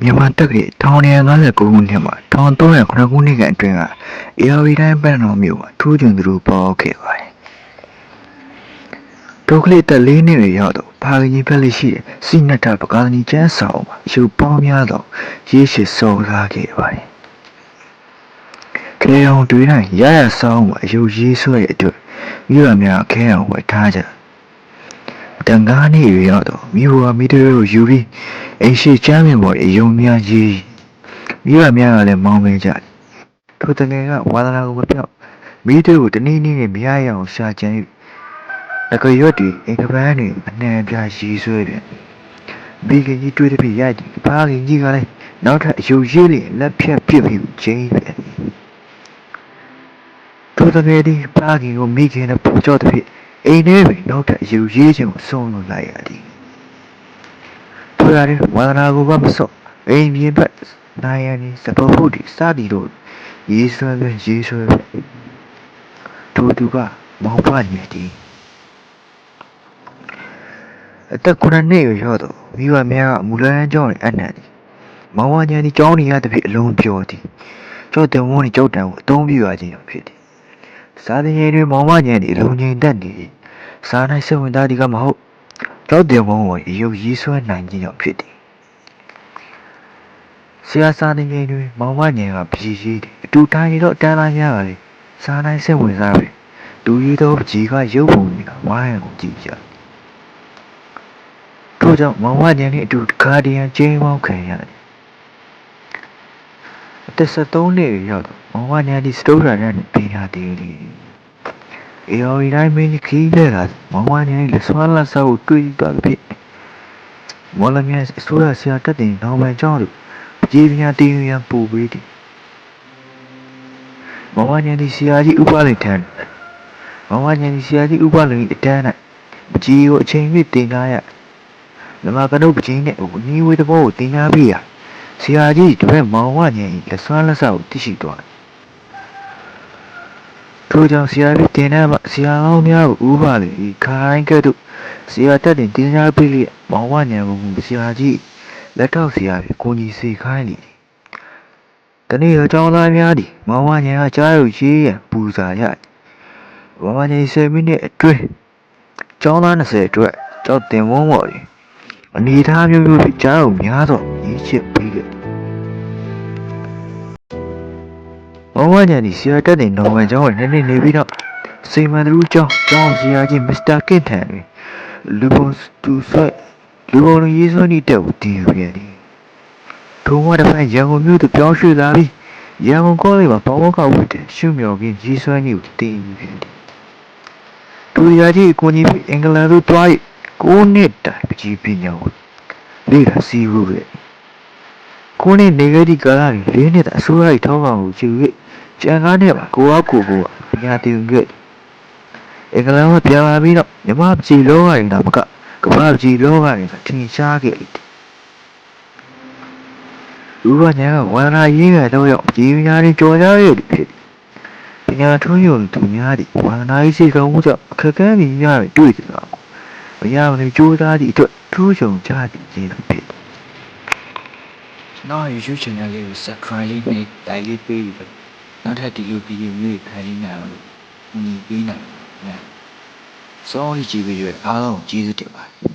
မြန်မာတက္ကသိုလ်1959ခုနှစ်မှာ1309ခုနှစ်အတွင်းကအေယာဝတီတိုင်းပန်းတော်မြို့မှာထူးချွန်သူတို့ပေါ်ခဲ့ပါတယ်။ဒုက္ခလေးသက်4နှစ်ရောက်တော့ဖာကကြီးဖက်လေးရှိတဲ့စိနတ္ထပကာသနီကျမ်းစာအုပ်မှာရုပ်ပေါင်းများသောရေးရှိစောကားခဲ့ပါတယ်။ခဲအောင်တွေ့တိုင်းရရဆောင်မှာရုပ်ရေးဆွဲတဲ့အတွက်မြို့ရများခဲအောင်ဝယ်ထားကြတန်ကားနေရောက်တော့မြို့ဝမီတို့ယူပြီးအိမ်ရှိချမ်းမြင်ပေါ်အယုံများကြီးမြို့ရများကလည်းမောင်းပေးကြတယ်ထိုတငယ်ကဝါသနာကိုမပြောက်မီတို့ကိုတနည်းနည်းနဲ့မရရအောင်ရှာကြံ၍တကရွတ်တီအင်္ဂပန်းတွေအနှံပြရေးဆွဲပြန်ဘီကကြီးတွေ့တဲ့ပြရိုက်ဖားကကြီးကလည်းနောက်ထပ်အယုံရေးလေးလက်ဖြတ်ပြစ်ပြီးချင်းပဲထိုတငယ်ဒီဖားကကိုမိခင်နဲ့ပူကြောတဲ့ဖြစ်အိမ်ထဲမှာနောက်ထပ်ယူရေးခြင်းကိုဆုံးလို့လိုက်ရသည်။ထိုရတယ်ဝါသနာကိုမစော့အိမ်ပြင်ဘက်နိုင်ရည်စပေါ်ဖို့ဒီစသည်တို့ရေးဆွဲထိုသူကမောင်ဖနေသည်အသက်9နှစ်ရောက်တော့မိဘများကမူလန်းကျောင်းနဲ့အနှံ့သည်မောင်ဝညံဒီကျောင်းနေရတဲ့ဖြစ်အလုံးပြောသည်ကျောက်တင်ဝန်းနဲ့ကျောက်တံကိုအသုံးပြုရခြင်းဖြစ်သည်စာသင်ရေးတွေမောင်ဝညံဒီအလုံးငိမ်တက်နေသည်စားနိုင်စိတ်ဝင်သားဒီကမဟုတ်တော့တယ်ဘုံကိုရုပ်ရေးဆွဲနိုင်ခြင်းကြောင့်ဖြစ်သည်ဆရာစားတဲ့ချိန်တွင်မောင်မညံကပြည်ရှိသည်အတူတိုင်းရတော့တန်းသားများကလည်းစားနိုင်စိတ်ဝင်စားပြီလူကြီးသောကြီးကရုပ်ပုံတွေကဝိုင်းကိုကြည့်ကြထို့ကြောင့်မောင်မညံနှင့်အတူဂါဒီယန်ကျင်းပေါင်းခံရတယ်အသက်73နှစ်ရောက်တော့မောင်မညံဒီစတိုးရာနဲ့ပြင်ရသေးတယ်အေယော်ဒီတိုင်းမင်းခီးလဲတာမောင်ဝညံလက်ဆွမ်းလက်ဆောက်တွေ့သွားပြီမော်လမြိုင်အစိုးရဆရာတက်တင်နောင်ပန်ကျောင်းတို့ကြီးပြင်းတင်းရန်ပူပြီးတယ်မောင်ဝညံဒီဆရာကြီးဥပလိထန်မောင်ဝညံဒီဆရာကြီးဥပလိအတန်း၌ကြီးကိုအချိန်ပြည့်တင်ကားရမြမကနုပချင်းနဲ့ညီဝေတဘောကိုတင်ကားပြီးရဆရာကြီးတပည့်မောင်ဝညံလက်ဆွမ်းလက်ဆောက်သိရှိသွားထို့ကြောင့်ဆရာကြီးတင်တဲ့ဆရာကောင်းများကိုဥပလေခိုင်းကဲ့သို့ဆရာတက်တင်တင်ကြားပေးလျက်မောင်ဝညံကိုဆရာကြီးလက်ထောက်ဆရာကိုကြီးစီခိုင်းလေတနေ့အကြောင်းသားများသည်မောင်ဝညံကကြားရုပ်ရေးရန်ပူစာရမောင်ဝညံ10မိနစ်အတွင်းကျောင်းသား20အတွက်ကြောက်တင်ဝန်းပေါ်သည်အနေထားမျိုးဖြင့်ကြားရုံများသောရေးချစ်ပြီးခဲ့မောင်ဝညံဒီဆရာတက်တဲ့နောင်ဝန်ကျောင်းကိုနေပြီးတော့စိန်မန်သူကျောင်းဆရာကြီးမစ္စတာကင်ထန်တွင်လူပုံရေးစွမ်းဤတက်ကိုတည်ယူပြန်သည်ထိုမှတစ်ဖက်ရန်ကုန်မြို့သို့ပြောင်းရွှေ့လာပြီးရန်ကုန်ကောလိပ်မှာပေါမောက္ခဝတ်တဲ့ရှုမြော်ကင်းရေးစွမ်းကြီးကိုတည်ယူပြန်သည်သူရကြီးကိုကြီးပြီးအင်္ဂလန်သို့တွား၍9နှစ်တိုင်ပကြီးပညာကိုလေ့လာစီးဖို့ပဲ9နှစ်နေခဲ့သည့်ကာလတွင်4နှစ်သာအစိုးရ၏ထောက်ခံမှုချီ၍ကျန်ကားနှစ်မှာကိုယ့်ပညာသင်ခဲ့အင်္ဂလန်မှာပြန်လာပြီးတော့မြမပြည်လောကရင်တော့မကကမ္ဘာပြည်လောကရင်ထင်ရှားခဲ့၏လူကညာကဝန္ဒာရေးကတော့ရောက်ပြည်များရင်ကြော်ကြရသည်ဖြစ်ပညာထွန်းယုံသူများသည်ဝန္ဒာရေးစိတ်ကောင်းမှုကြောင့်အခက်အခဲတွေများတွေ့ကြတာမရမနေကြိုးစားသည့်အတွက်ထူးချွန်ကြသည်ခြင်းဖြစ်ကျွန်တော် YouTube channel လေးကို subscribe လေးနဲ့ like လေးပေးပြီးတော့နောက်ထပ်ဒီလိုဗီဒီယိုမျိုးတွေခိုင်းနေအောင်လို့ညီပေးနိုင်တယ်။စောင့်ကြည့်ပြီးရအားလုံးကျေးဇူးတင်ပါတယ်။